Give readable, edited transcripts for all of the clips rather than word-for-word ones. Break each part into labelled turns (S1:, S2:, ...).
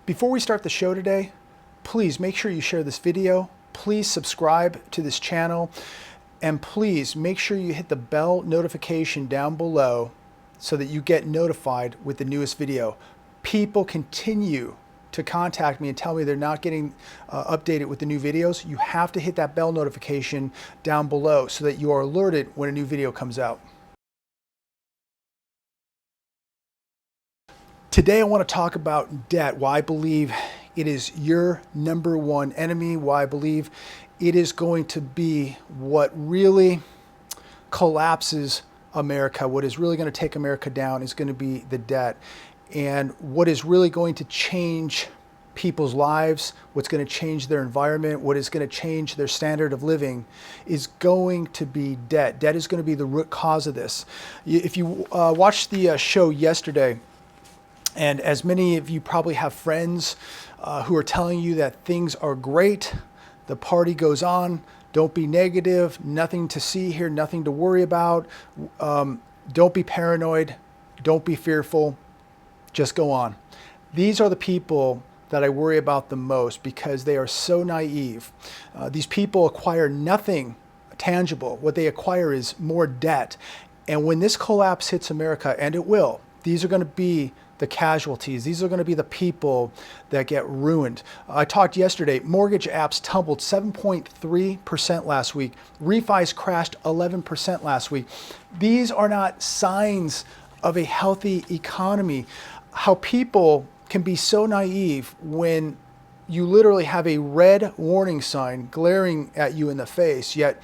S1: Before we start the show today, please make sure you share this video. Please subscribe to this channel. And please make sure you hit the bell notification down below so that you get notified with the newest video. People continue to contact me and tell me they're not getting updated with the new videos. You have to hit that bell notification down below so that you are alerted when a new video comes out. Today I want to talk about debt, why I believe it is your number one enemy, why I believe it is going to be what really collapses America. What is really going to take America down is going to be the debt. And what is really going to change people's lives, what's going to change their environment, what is going to change their standard of living is going to be debt. Debt is going to be the root cause of this. If you watched the show yesterday, and as many of you probably have friends who are telling you that things are great, the party goes on, don't be negative, nothing to see here, nothing to worry about, don't be paranoid, don't be fearful, just go on. These are the people that I worry about the most because they are so naive. These people acquire nothing tangible. What they acquire is more debt. And when this collapse hits America, and it will, these are going to be the casualties. These are going to be the people that get ruined. I talked yesterday, mortgage apps tumbled 7.3% last week. Refis crashed 11% last week. These are not signs of a healthy economy. How people can be so naive when you literally have a red warning sign glaring at you in the face, yet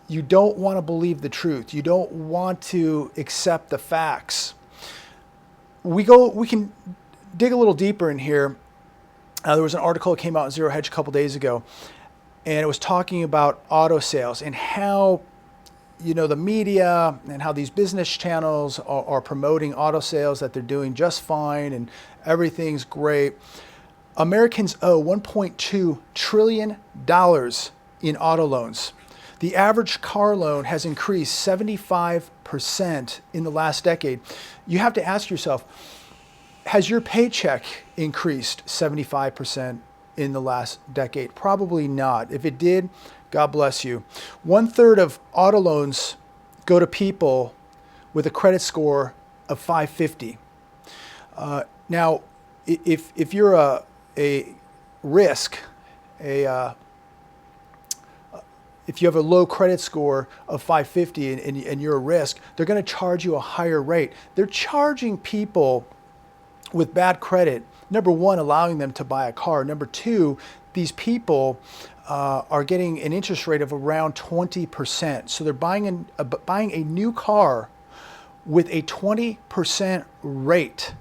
S1: you don't want to believe the truth. You don't want to accept the facts. We can dig a little deeper in here. There was an article that came out in Zero Hedge a couple days ago, and it was talking about auto sales and how, the media and how these business channels are promoting auto sales, that they're doing just fine and everything's great. Americans owe $1.2 trillion in auto loans. The average car loan has increased 75% in the last decade. You have to ask yourself, has your paycheck increased 75% in the last decade? Probably not. If it did, God bless you. 1/3 of auto loans go to people with a credit score of 550. Now, if you're a risk, if you have a low credit score of 550 and you're a risk, they're going to charge you a higher rate. They're charging people with bad credit, number one, allowing them to buy a car. Number two, these people are getting an interest rate of around 20%. So they're buying a new car with a 20% rate.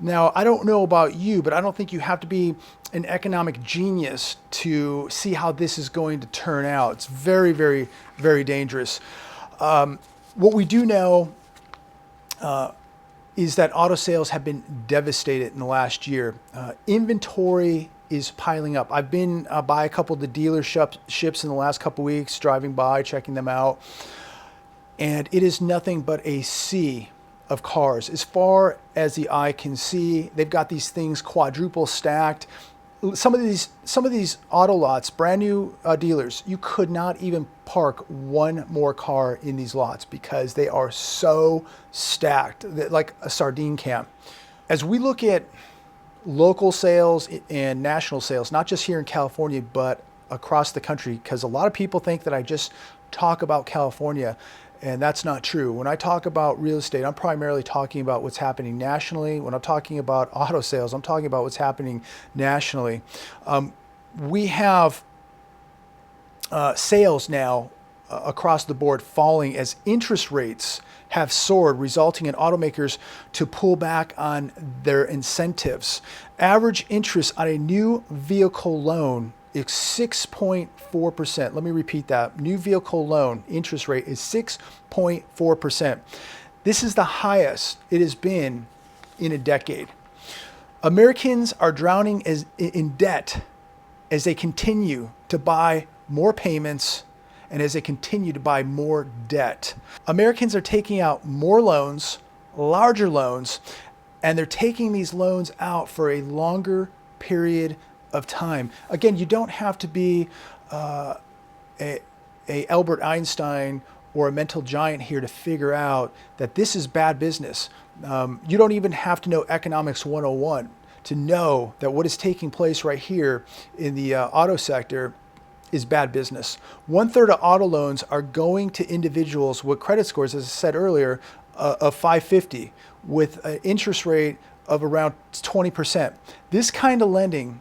S1: Now, I don't know about you, but I don't think you have to be an economic genius to see how this is going to turn out. It's very, very, very dangerous. What we do know is that auto sales have been devastated in the last year. Inventory is piling up. I've been by a couple of the dealerships in the last couple of weeks, driving by, checking them out, and it is nothing but a sea of cars. As far as the eye can see, they've got these things quadruple stacked. Some of these auto lots, brand new dealers, you could not even park one more car in these lots because they are so stacked, like a sardine can. As we look at local sales and national sales, not just here in California, but across the country, because a lot of people think that I just talk about California, and that's not true. When I talk about real estate, I'm primarily talking about what's happening nationally. When I'm talking about auto sales, I'm talking about what's happening nationally. We have sales now across the board falling as interest rates have soared, resulting in automakers to pull back on their incentives. Average interest on a new vehicle loan is 6.4%. Let me repeat that. New vehicle loan interest rate is 6.4%. This is the highest it has been in a decade. Americans are drowning in debt as they continue to buy more payments and as they continue to buy more debt. Americans are taking out more loans, larger loans, and they're taking these loans out for a longer period of time. Again, you don't have to be a Albert Einstein or a mental giant here to figure out that this is bad business. You don't even have to know economics 101 to know that what is taking place right here in the auto sector is bad business. 1/3 of auto loans are going to individuals with credit scores, as I said earlier, of 550 with an interest rate of around 20%. This kind of lending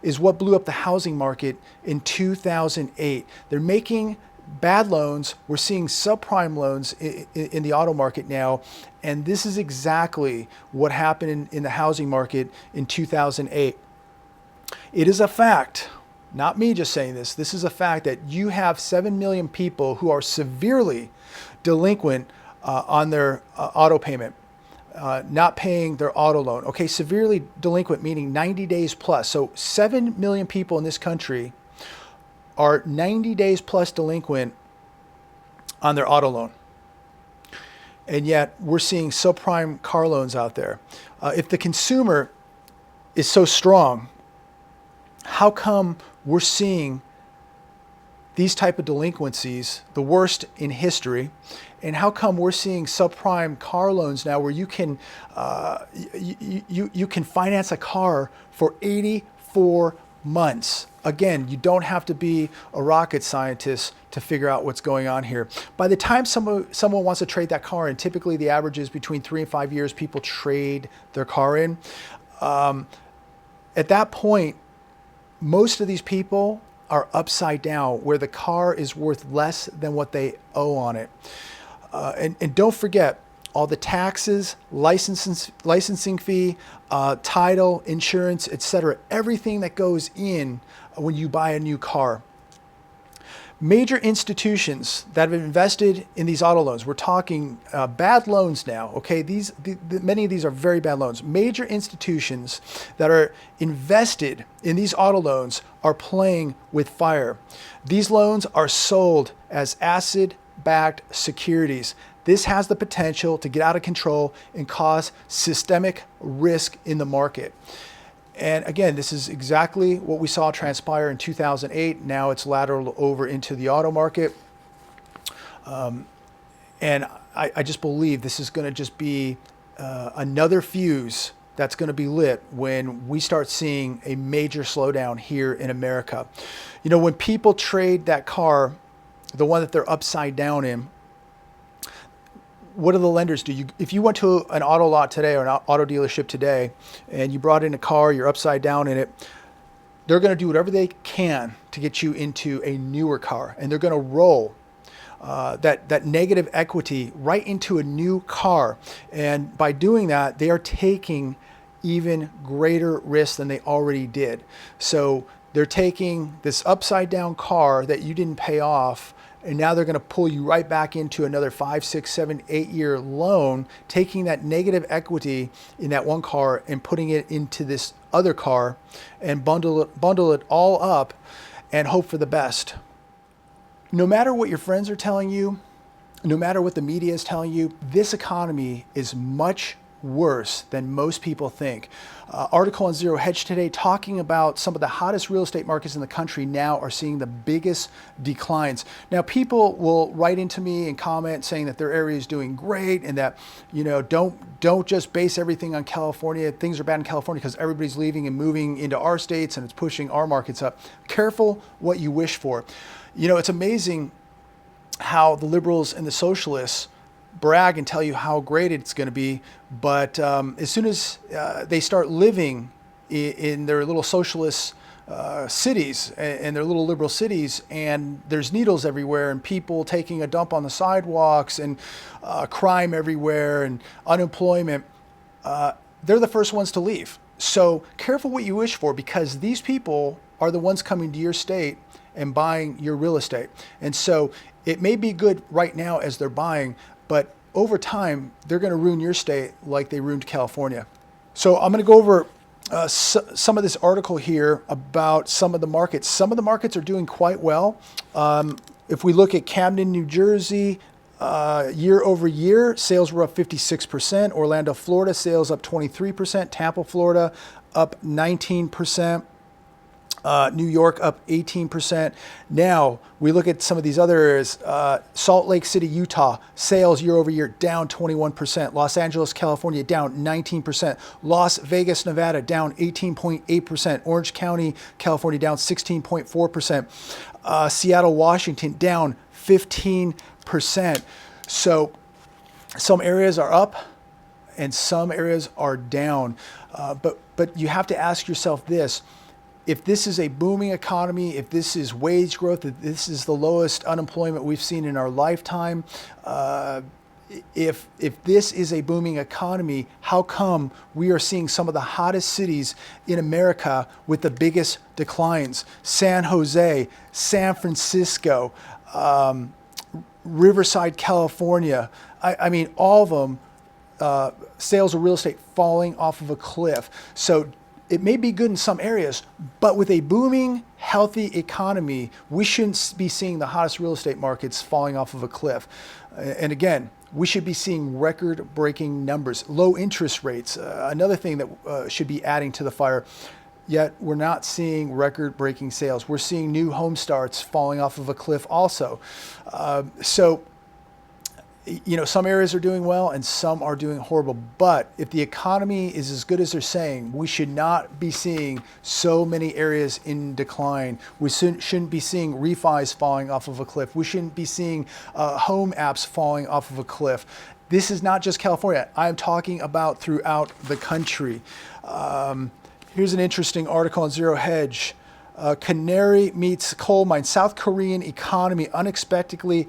S1: is what blew up the housing market in 2008. They're making bad loans. We're seeing subprime loans in the auto market now. And this is exactly what happened in the housing market in 2008. It is a fact, not me just saying this, this is a fact that you have 7 million people who are severely delinquent on their auto payment. Not paying their auto loan. Okay, severely delinquent meaning 90 days plus. So 7 million people in this country are 90 days plus delinquent on their auto loan. And yet we're seeing subprime car loans out there. If the consumer is so strong, how come we're seeing these type of delinquencies, the worst in history? And how come we're seeing subprime car loans now where you can you can finance a car for 84 months? Again, you don't have to be a rocket scientist to figure out what's going on here. By the time someone wants to trade that car, and typically the average is between 3 and 5 years people trade their car in, at that point, most of these people are upside down where the car is worth less than what they owe on it. And don't forget all the taxes, licensing fee, title, insurance, etc. Everything that goes in when you buy a new car. Major institutions that have invested in these auto loans, we're talking bad loans now, okay? Many of these are very bad loans. Major institutions that are invested in these auto loans are playing with fire. These loans are sold as asset-backed securities. This has the potential to get out of control and cause systemic risk in the market. And again, this is exactly what we saw transpire in 2008. Now it's lateraled over into the auto market. And I just believe this is going to just be another fuse that's going to be lit when we start seeing a major slowdown here in America. You know, when people trade that car, the one that they're upside down in, what do the lenders do? If you went to an auto lot today or an auto dealership today and you brought in a car, you're upside down in it, they're going to do whatever they can to get you into a newer car. And they're going to roll that negative equity right into a new car. And by doing that, they are taking even greater risk than they already did. So they're taking this upside down car that you didn't pay off, and now they're going to pull you right back into another 5, 6, 7, 8 year loan, taking that negative equity in that one car and putting it into this other car and bundle it all up and hope for the best. No matter what your friends are telling you, no matter what the media is telling you, this economy is much worse than most people think. Article on Zero Hedge today talking about some of the hottest real estate markets in the country now are seeing the biggest declines. Now, people will write into me and comment saying that their area is doing great and that, you know, don't just base everything on California. Things are bad in California because everybody's leaving and moving into our states and it's pushing our markets up. Careful what you wish for. You know, it's amazing how the liberals and the socialists brag and tell you how great it's going to be, but as soon as they start living in their little socialist cities and their little liberal cities, and there's needles everywhere and people taking a dump on the sidewalks and crime everywhere and unemployment, they're the first ones to leave. So careful what you wish for, because these people are the ones coming to your state and buying your real estate. And so it may be good right now as they're buying, but over time, they're going to ruin your state like they ruined California. So I'm going to go over some of this article here about some of the markets. Some of the markets are doing quite well. If we look at Camden, New Jersey, Year over year, sales were up 56%. Orlando, Florida, sales up 23%. Tampa, Florida, up 19%. New York up 18%. Now we look at some of these other areas. Salt Lake City, Utah, sales year over year down 21%. Los Angeles, California, down 19%. Las Vegas, Nevada, down 18.8%. Orange County, California, down 16.4%. Seattle, Washington, down 15%. So some areas are up and some areas are down. But you have to ask yourself this. If this is a booming economy, if this is wage growth, if this is the lowest unemployment we've seen in our lifetime, if this is a booming economy, how come we are seeing some of the hottest cities in America with the biggest declines? San Jose, San Francisco, Riverside, California. I mean, all of them, sales of real estate falling off of a cliff. So it may be good in some areas, but with a booming, healthy economy, we shouldn't be seeing the hottest real estate markets falling off of a cliff. And again, we should be seeing record-breaking numbers. Low interest rates, another thing that should be adding to the fire. Yet we're not seeing record-breaking sales. We're seeing new home starts falling off of a cliff also. So some areas are doing well and some are doing horrible. But if the economy is as good as they're saying, we should not be seeing so many areas in decline. We shouldn't be seeing refis falling off of a cliff. We shouldn't be seeing home apps falling off of a cliff. This is not just California. I'm talking about throughout the country. Here's an interesting article on Zero Hedge. Canary meets coal mine. South Korean economy unexpectedly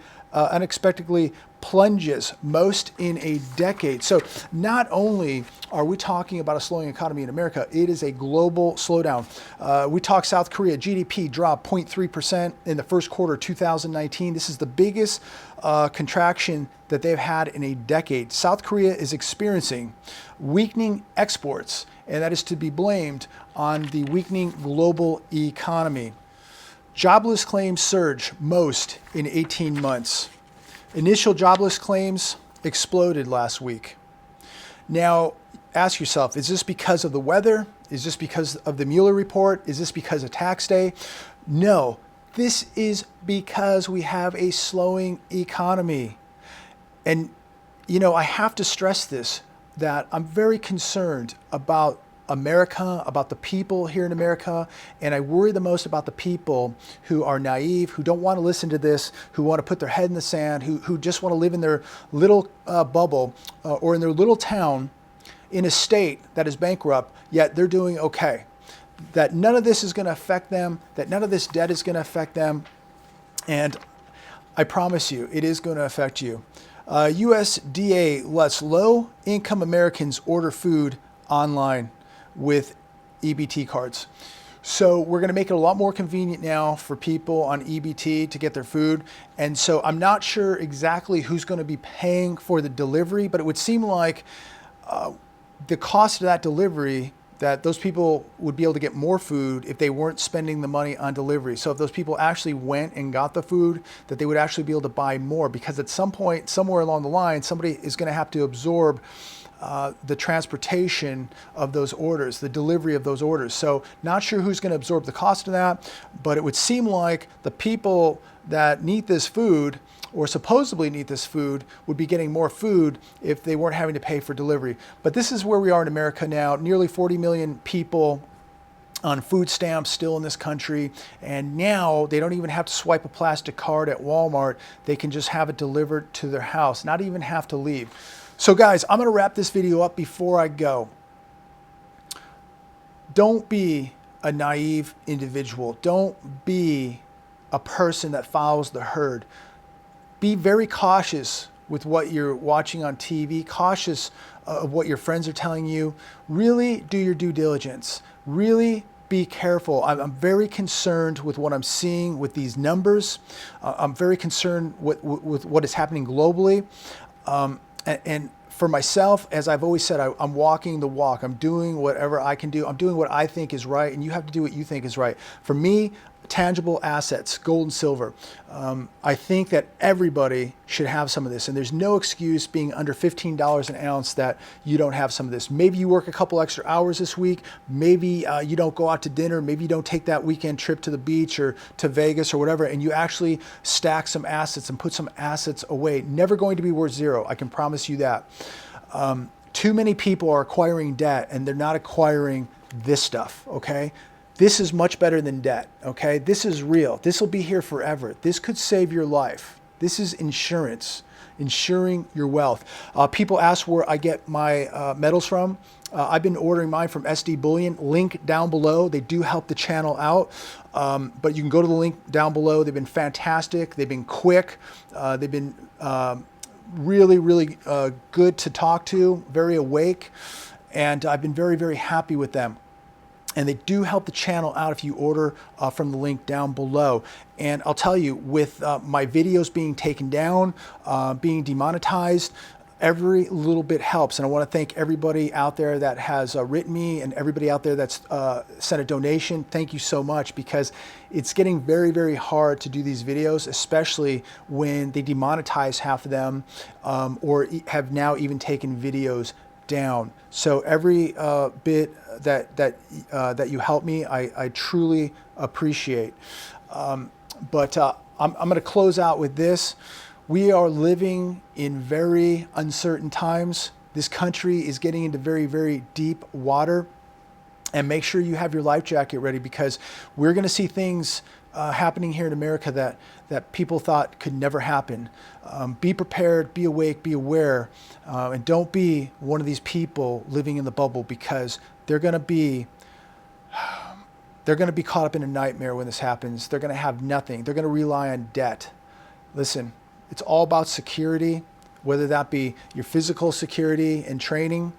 S1: plunges, most in a decade. So not only are we talking about a slowing economy in America, it is a global slowdown. We talk South Korea, GDP dropped 0.3% in the first quarter of 2019. This is the biggest contraction that they've had in a decade. South Korea is experiencing weakening exports, and that is to be blamed on the weakening global economy. Jobless claims surge most in 18 months. Initial jobless claims exploded last week. Now, ask yourself, is this because of the weather? Is this because of the Mueller report? Is this because of tax day? No, this is because we have a slowing economy. And, I have to stress this, that I'm very concerned about America, about the people here in America, and I worry the most about the people who are naive, who don't want to listen to this, who want to put their head in the sand, who just want to live in their little bubble or in their little town in a state that is bankrupt, yet they're doing okay. That none of this is going to affect them, that none of this debt is going to affect them, and I promise you, it is going to affect you. USDA lets low-income Americans order food online with EBT cards. So we're going to make it a lot more convenient now for people on EBT to get their food. And so I'm not sure exactly who's going to be paying for the delivery, but it would seem like the cost of that delivery, that those people would be able to get more food if they weren't spending the money on delivery. So if those people actually went and got the food, that they would actually be able to buy more, because at some point, somewhere along the line, somebody is going to have to absorb the transportation of those orders, the delivery of those orders. So not sure who's going to absorb the cost of that, but it would seem like the people that need this food, or supposedly need this food, would be getting more food if they weren't having to pay for delivery. But this is where we are in America now. Nearly 40 million people on food stamps still in this country, and now they don't even have to swipe a plastic card at Walmart. They can just have it delivered to their house, not even have to leave. So guys, I'm going to wrap this video up before I go. Don't be a naive individual. Don't be a person that follows the herd. Be very cautious with what you're watching on TV, cautious of what your friends are telling you. Really do your due diligence. Really be careful. I'm very concerned with what I'm seeing with these numbers. I'm very concerned with what is happening globally. And for myself, as I've always said, I'm walking the walk. I'm doing whatever I can do. I'm doing what I think is right, and you have to do what you think is right. For me, tangible assets, gold and silver. I think that everybody should have some of this, and there's no excuse being under $15 an ounce that you don't have some of this. Maybe you work a couple extra hours this week. Maybe you don't go out to dinner. Maybe you don't take that weekend trip to the beach or to Vegas or whatever, and you actually stack some assets and put some assets away. Never going to be worth zero. I can promise you that. Too many people are acquiring debt, and they're not acquiring this stuff, okay? This is much better than debt, okay? This is real. This will be here forever. This could save your life. This is insurance, insuring your wealth. People ask where I get my metals from. I've been ordering mine from SD Bullion. Link down below. They do help the channel out, but you can go to the link down below. They've been fantastic. They've been quick. They've been really, really good to talk to, very awake, and I've been very, very happy with them. And they do help the channel out if you order from the link down below. And I'll tell you, with my videos being taken down, being demonetized, every little bit helps. And I want to thank everybody out there that has written me, and everybody out there that's sent a donation. Thank you so much, because it's getting very, very hard to do these videos, especially when they demonetize half of them, or have now even taken videos down. So every bit that you help me, I truly appreciate. But I'm going to close out with this. We are living in very uncertain times. This country is getting into very, very deep water. And make sure you have your life jacket ready, because we're going to see things happening here in America that people thought could never happen. Be prepared, be awake, be aware, and don't be one of these people living in the bubble, because they're going to be caught up in a nightmare when this happens. They're going to have nothing. They're going to rely on debt. Listen, it's all about security, whether that be your physical security and training,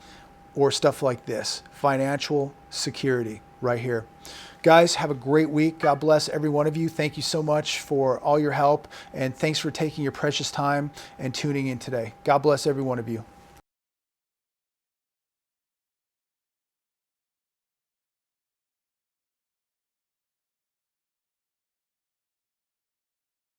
S1: or stuff like this, financial security right here. Guys, have a great week. God bless every one of you. Thank you so much for all your help, and thanks for taking your precious time and tuning in today. God bless every one of you.